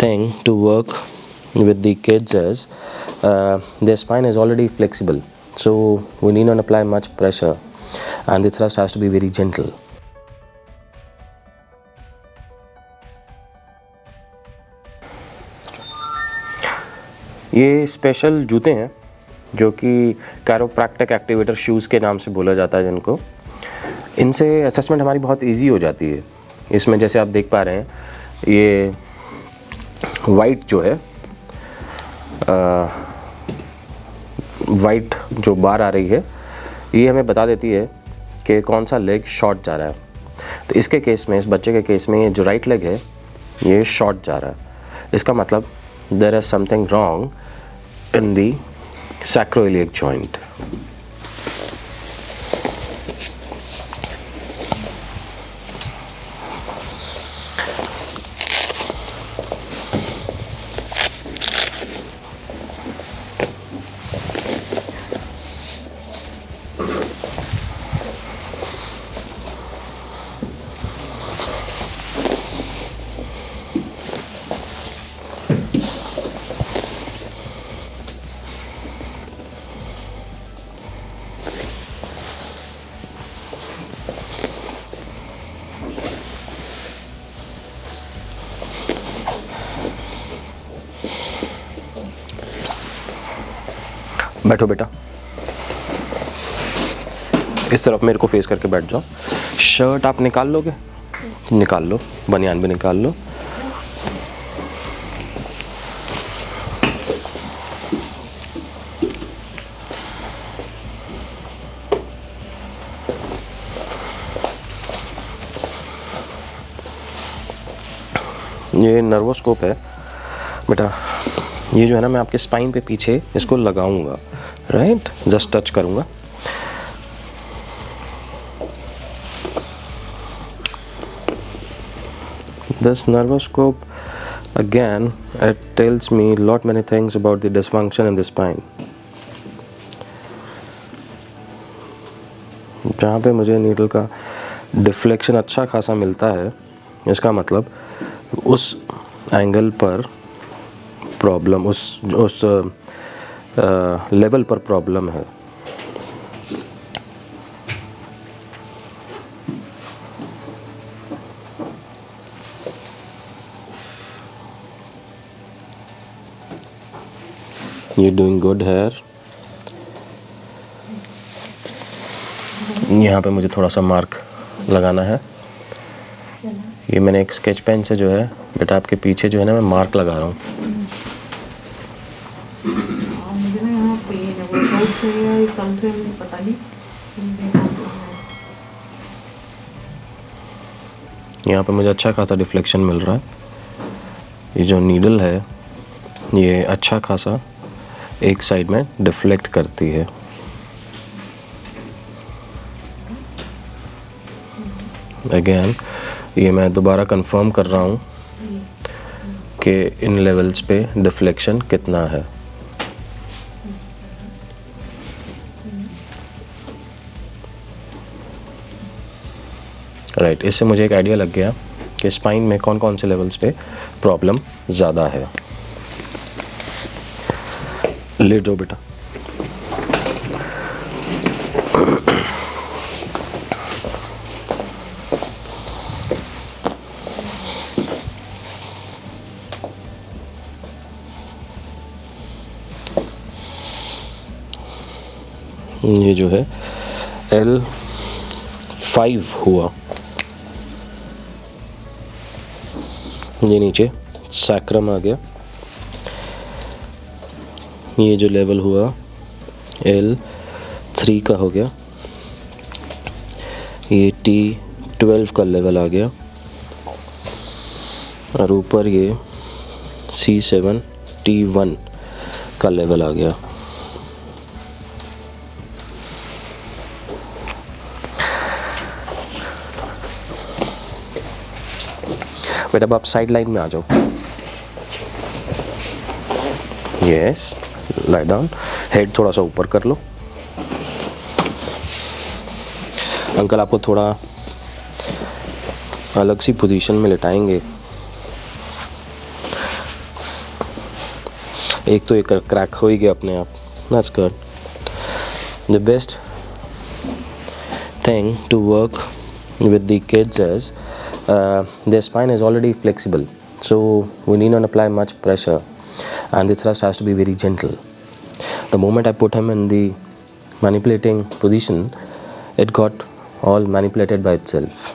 thing to work with the kids is their spine is already flexible, so we need not apply much pressure and the thrust has to be very gentle. ये special जूते हैं जो कि chiropractic activator shoes के नाम से बोला जाता है जिनको। इनसे असेसमेंट हमारी बहुत इजी हो जाती है। इसमें जैसे आप देख पा रहे हैं ये वाइट जो है वाइट जो बार आ रही है ये हमें बता देती है कि कौन सा लेग शॉर्ट जा रहा है। तो इसके केस में, इस बच्चे के केस में, ये जो राइट लेग है ये शॉर्ट जा रहा है। इसका मतलब there is something wrong in the sacroiliac joint. बैठो बेटा, इस तरफ मेरे को फेस करके बैठ जाओ। शर्ट आप निकाल लोगे? निकाल लो, बनियान भी निकाल लो। ये नर्वोस्कोप है बेटा। ये जो है ना, मैं आपके स्पाइन पे पीछे इसको लगाऊंगा, राइट? जस्ट टच करूंगा। This nervoscope again, it tells me lot many things about the dysfunction in the spine. जहाँ पे मुझे नीडल का डिफ्लेक्शन अच्छा खासा मिलता है, इसका मतलब उस एंगल पर प्रॉब्लम, उस लेवल पर प्रॉब्लम है। You're doing good here. यहाँ पे मुझे थोड़ा सा मार्क लगाना है। ये मैंने एक स्केच पेन से जो है बेटा आपके पीछे जो है ना, मैं मार्क लगा रहा हूँ। यहाँ पे मुझे अच्छा खासा डिफ्लेक्शन मिल रहा है। ये जो नीडल है ये अच्छा खासा एक साइड में डिफ्लेक्ट करती है। अगेन ये मैं दोबारा कंफर्म कर रहा हूँ कि इन लेवल्स पे डिफ्लेक्शन कितना है। राइट, इससे मुझे एक आइडिया लग गया कि स्पाइन में कौन कौन से लेवल्स पे प्रॉब्लम ज़्यादा है। लेट जाओ बेटा। ये जो है L5 हुआ, ये नीचे सैक्रम आ गया। ये जो लेवल हुआ L3 का हो गया। ये T12 का लेवल आ गया और ऊपर ये C7 T1 का लेवल आ गया। बेटा अब आप साइड लाइन में आ जाओ। यस, लाई डाउन, हेड थोड़ा सा ऊपर कर लो। अंकल आपको थोड़ा अलग सी पोजीशन में लेटाएंगे। एक तो एक क्रैक हो ही गया अपने आप. That's good. The best thing to work with the kids is their spine is already flexible, so we need not apply much pressure, and the thrust has to be very gentle. The moment I put him in the manipulating position, it got all manipulated by itself.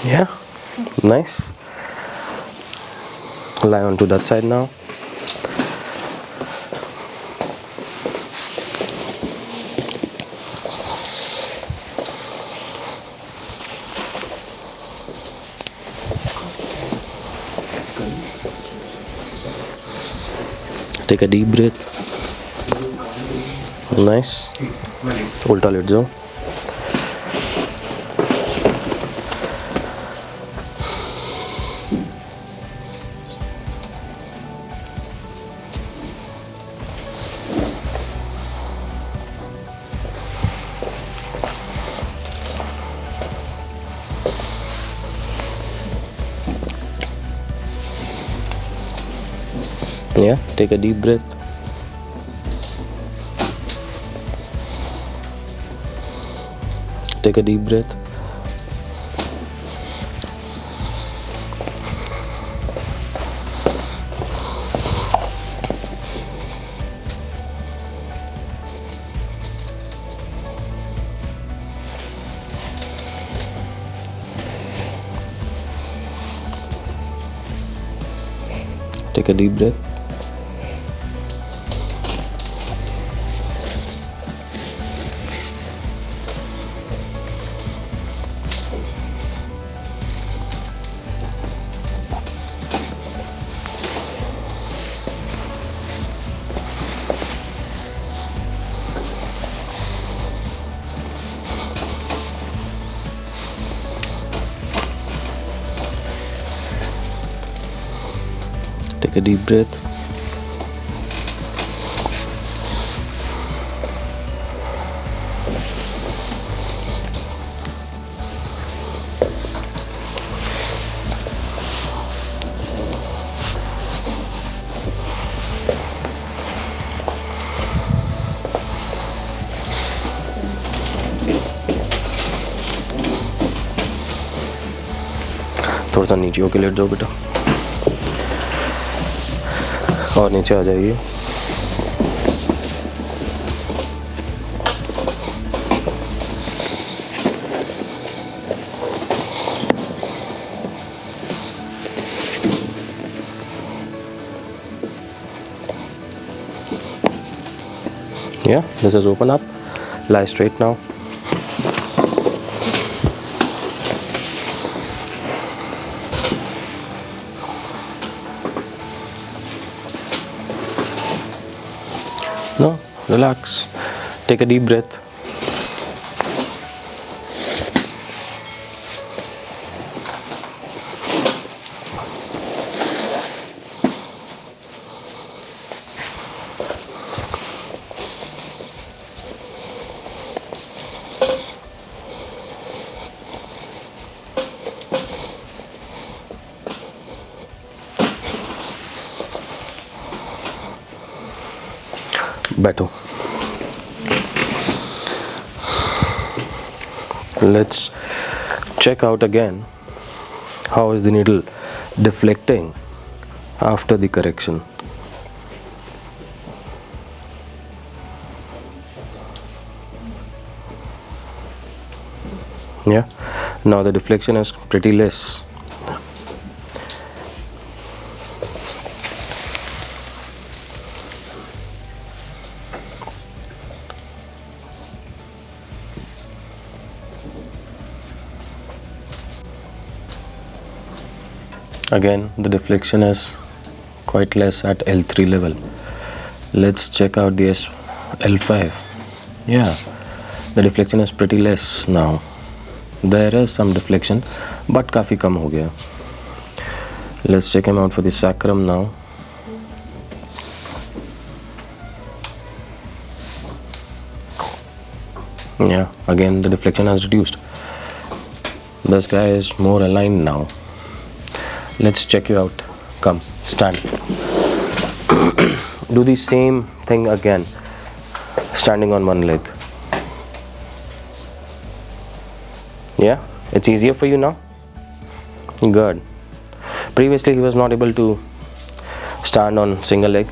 Yeah, nice. Lie onto that side now. Take a deep breath. Nice. उल्टा late जाओ. Yeah, take a deep breath. Take a deep breath. Take a deep breath. Take a deep breath. थोड़ा सा नीचे होके late जाओ बेटा, और नीचे आ जाइए. Yeah, this is open up. Lie straight now. No, relax. Take a deep breath. बैठो. Let's check out again how is the needle deflecting after the correction. Yeah, now the deflection is pretty less. Again, the deflection is quite less at L3 level. Let's check out the L5. Yeah, the deflection is pretty less now. There is some deflection, but काफ़ी कम हो गया. Let's check him out for the sacrum now. Yeah, again the deflection has reduced. This guy is more aligned now. Let's check you out. Come, stand. Do the same thing again, standing on one leg. Yeah, it's easier for you now? Good. Previously he was not able to stand on single leg.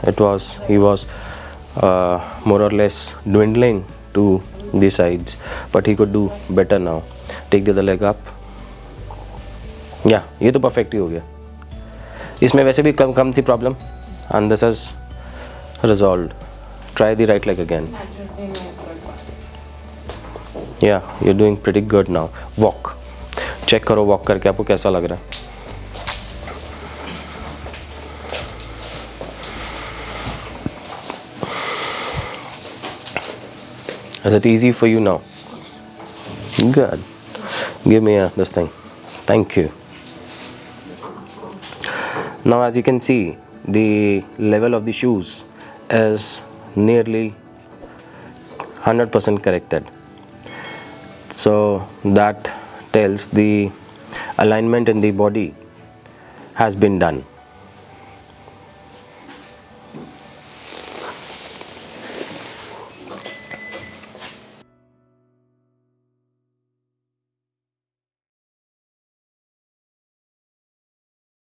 He was more or less dwindling to the sides, but he could do better now. Take the other leg up. Yeah, ये तो perfect ही हो गया. इसमें वैसे भी कम थी problem, and this is resolved. Try the right leg again. Yeah, you're doing pretty good now. Walk. Check करो walk करके आपको कैसा लग रहा है. Is it easy for you now? Good. Give me this thing. Thank you. Now as you can see, the level of the shoes is nearly 100% corrected. So that tells the alignment in the body has been done.